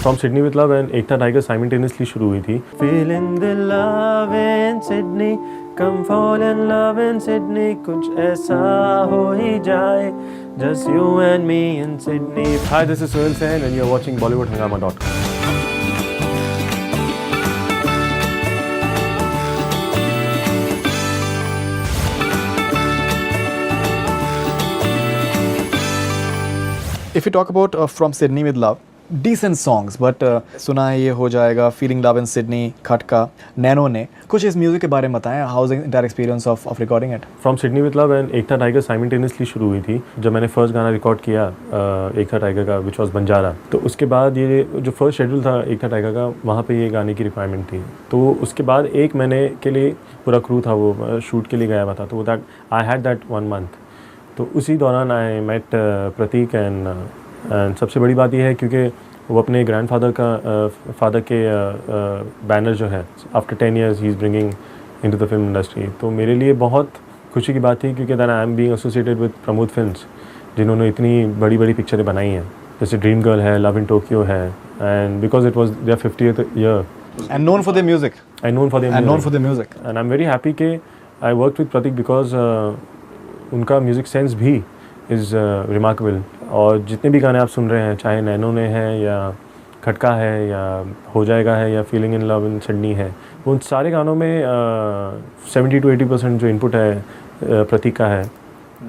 From Sydney with love and एकता tiger simultaneously शुरू हुई थी। Feeling the love in Sydney, come fall in love in Sydney, कुछ ऐसा हो ही जाए, just you and me in Sydney. Hi, this is Sohail Sen and you are watching bollywoodhungama.com। If you talk about From Sydney with Love, decent songs, but सुना है ये हो जाएगा, Feeling Love in Sydney, खटका, नैनो ने, कुछ इस म्यूजिक के बारे में बताएं, how is entire experience of recording it? From Sydney with love and एकता टाइगर साइमल्टेनियसली शुरू हुई थी। जब मैंने फर्स्ट गाना रिकॉर्ड किया एकता टाइगर का, विच वॉज बंजारा, तो उसके बाद ये जो फर्स्ट शेड्यूल था एकता टाइगर का, वहाँ पे ये गाने की रिक्वायरमेंट थी। तो उसके बाद 1 महीने के लिए पूरा क्रू था, वो शूट के लिए गया हुआ था। तो that I had that 1 month. तो उसी दौरान आई मेट प्रतीक एंड सबसे बड़ी बात यह है क्योंकि वो अपने ग्रैंडफादर का फादर के बैनर जो है, after 10 years he is bringing into the film industry. तो मेरे लिए बहुत खुशी की बात थी क्योंकि that I am being associated with Pramod films, जिन्होंने इतनी बड़ी बड़ी पिक्चरें बनाई हैं, जैसे ड्रीम गर्ल है, लव इन टोक्यो है, and because it was their 50th year and known for their music and known for their music and I'm very happy कि I worked with Pratik because उनका music sense भी is remarkable. और जितने भी गाने आप सुन रहे हैं, चाहे नैनो ने है या खटका है या हो जाएगा है या feeling in love in Sydney है, उन सारे गानों में 70 to 80% जो इनपुट है प्रतीक का है,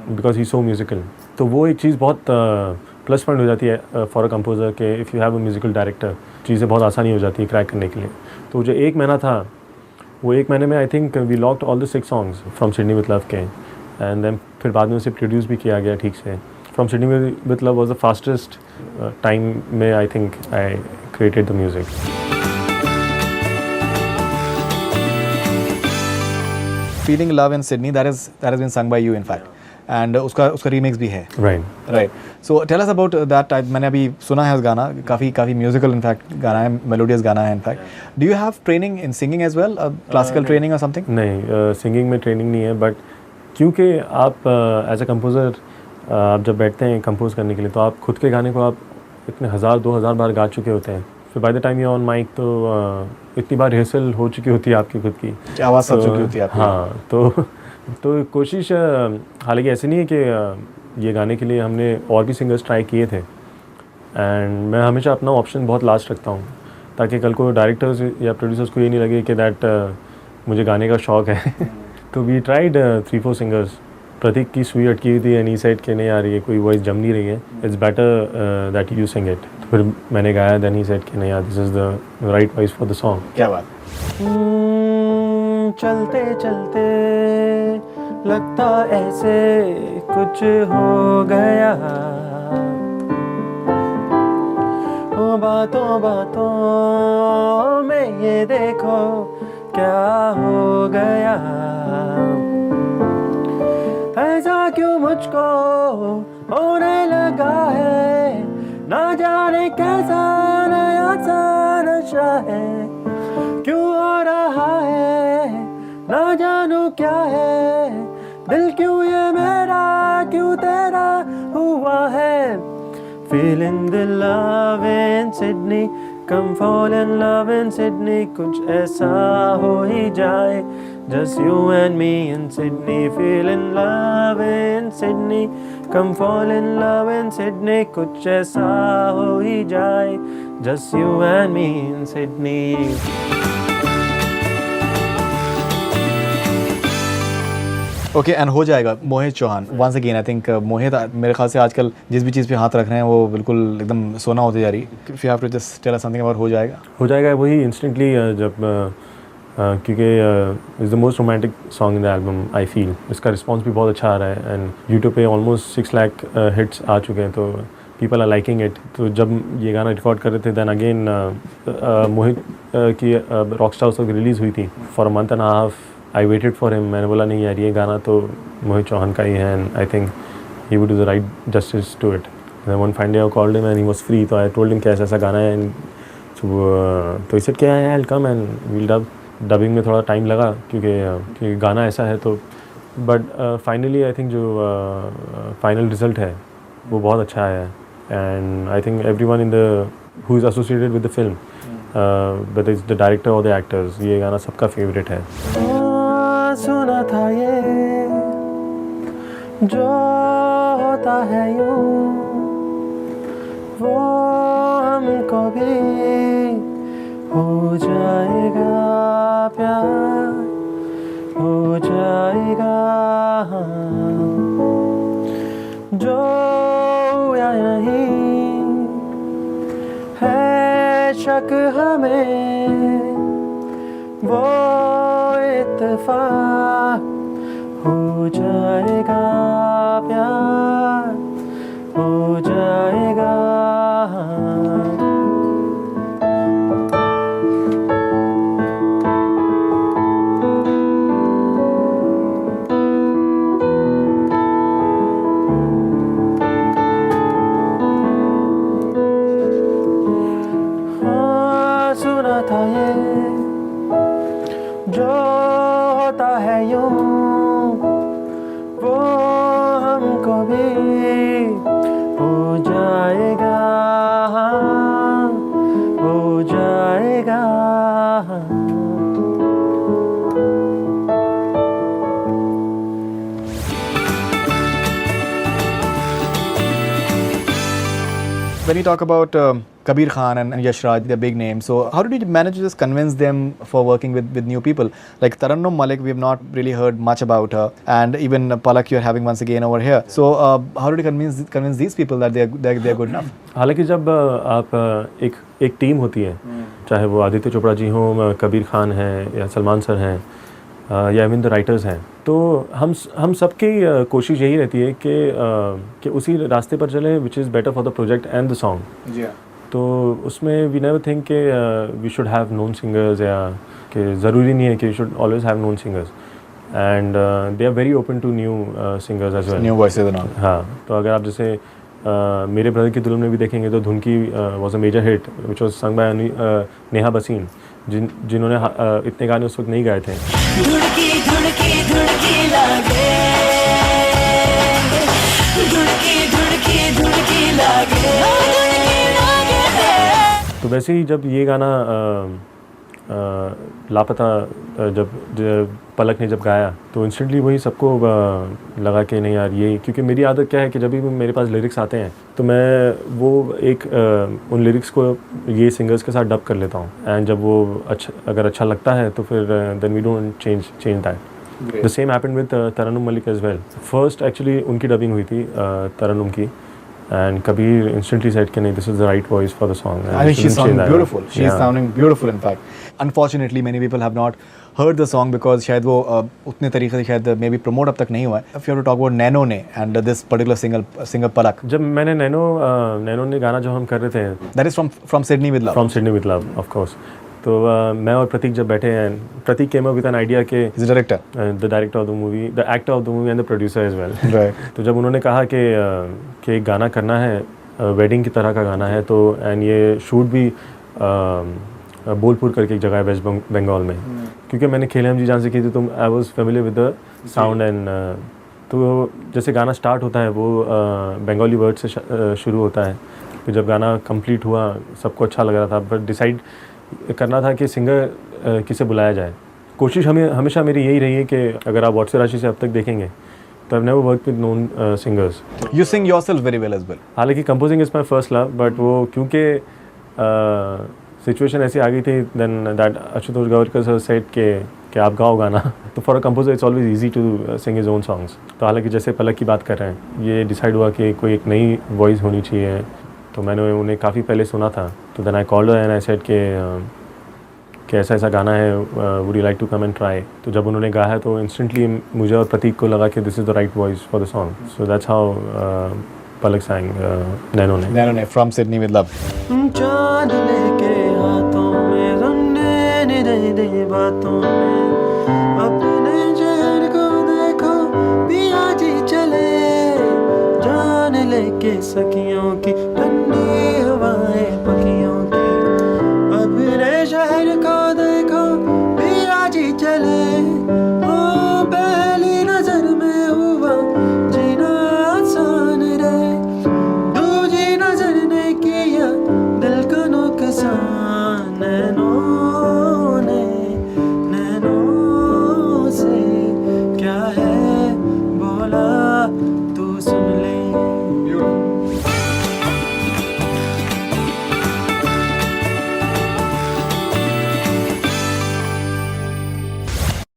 बिकॉज ही सो म्यूज़िकल। तो वो एक चीज़ बहुत प्लस पॉइंट हो जाती है फॉर अ कंपोज़र के if you have a musical director, चीज़ें बहुत आसानी हो जाती है क्रैक करने के लिए। तो जो 1 महीना था, वो 1 महीने में I think we locked all the 6 songs from Sydney with love के, एंड देन फिर बाद में उसे प्रोड्यूस भी किया गया ठीक से। From Sydney with Love was the fastest time में I think I created the music. Feeling Love in Sydney, that has been sung by you in fact, and उसका रीमिक्स भी है। Right. So tell us about that type. मैंने अभी सुना है उस गाना, काफ़ी म्यूजिकल इनफैक्ट गाना है, मेलोडियस गाना है in fact. Do you have training in singing as well, classical training or something? नहीं, सिंगिंग में ट्रेनिंग नहीं है, बट क्योंकि आप एज अ कंपोज़र आप जब बैठते हैं कंपोज करने के लिए, तो आप खुद के गाने को आप इतने 1000-2000 बार गा चुके होते हैं। फिर by the time you on mic तो इतनी बार रिहर्सल हो चुकी होती है आपकी खुद की, आवाज़ सब चुकी होती है आपकी। हाँ, तो कोशिश, हालांकि ऐसे नहीं है कि ये गाने के लिए हमने और भी सिंगर्स ट्राई किए थे, एंड मैं हमेशा अपना ऑप्शन बहुत लास्ट रखता हूँ ताकि कल को डायरेक्टर्स या प्रोड्यूसर्स को ये नहीं लगे कि दैट मुझे गाने का शौक़ है। तो वी ट्राइड 3-4 सिंगर्स। प्रतीक की सुई अटकी हुई थी एंड ही सेड कि नहीं यार, ये कोई वॉइस जम नहीं रही है, it's better that you sing it. तो फिर मैंने गाया, देन ही सेड कि नहीं यार, this is the right voice for the song. क्या बात। चलते चलते लगता ऐसे कुछ हो गया, ओ बातों बातों में ये देखो क्या हो गया, ऐसा क्यों मुझको होने लगा है, ना जाने कैसा नया सा नशा है, क्यों हो रहा है ना जानू क्या है, दिल क्यों ये मेरा क्यों तेरा हुआ है। Feeling the love in Sydney, come fall in love in Sydney, कुछ ऐसा हो ही जाए, just you and me in Sydney। Feeling love in Sydney, come fall in love in Sydney, कुछ ऐसा हो ही जाए, just you and me in Sydney। Okay, and हो जाएगा Mohit Chauhan. Once again I think Mohit मेरे ख्याल से आजकल जिस भी चीज़ पे हाथ रख रहे हैं वो बिल्कुल एकदम सोना होती जा रही है। If you have to just tell us something about हो जाएगा वही इंस्टेंटली जब क्योंकि is the most romantic song in the album I feel. इसका रिस्पांस भी बहुत अच्छा आ रहा है एंड यूट्यूब पे ऑलमोस्ट 6 लाख हिट्स आ चुके हैं, तो पीपल आर लाइकिंग इट। तो जब ये गाना रिकॉर्ड कर रहे थे, दैन अगेन मोहित की रॉकस्टार उस वक्त रिलीज़ हुई थी। For a month and half I waited for him. मैंने बोला नहीं यार, ये गाना तो मोहित चौहान का ही है and I think he would do the right justice to it. One fine day I called him and he was free, तो आई टोल्ड हिम कि ऐसा गाना है एंड तो इसे क्या है, I will come and we'll dub. Dubbing में थोड़ा टाइम लगा क्योंकि गाना ऐसा है, तो बट फाइनली आई थिंक जो फाइनल रिज़ल्ट है वो बहुत अच्छा आया है and I think everyone in the who is associated with the film, whether it's the director or the actors, ये गाना सबका favorite है. सुना था ये जो होता है यूं वो हमको भी हो जाएगा प्यार हो जाएगा जो या नहीं है शक हमें वो इत्तेफाक हो जाएगा प्यार हो जाएगा सुना था ये जो होता है यूं वो हमको भी हो जाएगा हो जाएगा When you talk about Kabir Khan and Yash Raj, they're big names. So how did you manage to just convince them for working with new people? Like Tarannum Malik, we have not really heard much about her, and even Palak you're having once again over here. So how did you convince these people that they're good enough? हालांकि जब आप एक team होती है, चाहे वो आदित्य चोपड़ा जी हों, कबीर खान हैं या सलमान सर हैं या इवन द राइटर्स हैं, तो हम सबकी कोशिश यही रहती है कि उसी रास्ते पर चलें which is better for the project and the song. तो उसमें वी नेवर थिंक कि we should have known singers या कि ज़रूरी नहीं है कि you should always have known singers, and they are very open to new singers as well, new voices and all. हाँ, तो अगर आप जैसे मेरे ब्रदर की दुल्हन में भी देखेंगे तो धुन की was a major hit which was sung by Neha Bhasin, जिन्होंने इतने गाने उस वक्त नहीं गाए थे. तो वैसे ही जब ये गाना लापता जब पलक ने जब गाया तो इंस्टेंटली वही सबको लगा कि नहीं यार ये, क्योंकि मेरी आदत क्या है कि जब भी मेरे पास लिरिक्स आते हैं तो मैं वो एक उन लिरिक्स को ये सिंगर्स के साथ डब कर लेता हूँ, एंड जब वो अगर अच्छा लगता है तो फिर then we don't change that. The same happened with Tarannum Malik as well. First actually उनकी डबिंग हुई थी तरन्नुम की, and Kabir instantly said कि नहीं, this is the right voice for the song. I think she's sounding beautiful. She's sounding beautiful in fact. Unfortunately many people have not heard the song because शायद वो उतने तरीके से शायद maybe promote अब तक नहीं हुआ है. If you have to talk about Nano ने and this particular singer Palak. जब मैंने नैनो ने गाना जो हम कर रहे थे, that is from Sydney with Love. From Sydney with Love, of course. तो मैं और प्रतीक जब बैठे हैं, प्रतीक came up with an idea कि he's a director, the director of the movie, the actor of the movie and the producer as well. Right. तो जब उन्होंने कहा कि एक गाना करना है, वेडिंग की तरह का गाना है, तो एंड ये शूट भी बोलपुर करके एक जगह है वेस्ट बंगाल में, क्योंकि मैंने खेले हम जी जान से की थी तो I was familiar with the sound, and तो जैसे गाना स्टार्ट होता है वो बंगाली वर्ड से शुरू होता है. तो जब गाना कंप्लीट हुआ सबको अच्छा लग रहा था, बट डिसाइड करना था कि सिंगर किसे बुलाया जाए. कोशिश हमेशा मेरी यही रही है कि अगर आप व्हाट्सएप राशि से अब तक देखेंगे तो I've never worked with known singers. You sing yourself very well as well. हालांकि composing is my first love, but वो क्योंकि सिचुएशन ऐसी आ गई थी then that Ashutosh Gaurkar sir said कि आप गाओ गाना, तो for a composer it's always easy to sing his own songs. तो हालांकि जैसे पलक की बात कर रहे हैं, ये डिसाइड हुआ कि कोई एक नई वॉइस होनी चाहिए, तो मैंने उन्हें काफ़ी पहले सुना था, तो then I called her and I said कि ऐसा गाना है, would you like to come and try. तो जब उन्होंने गाया है तो इंस्टेंटली मुझे और प्रतीक को लगा कि this is the right voice for the song. So that's how Palak sang nano ने from Sydney with Love. चांद लेके हाथों में सुनने नहीं दे बातों में, अपने शहर को देखो भी आज ही चले, जान लेके सखियों की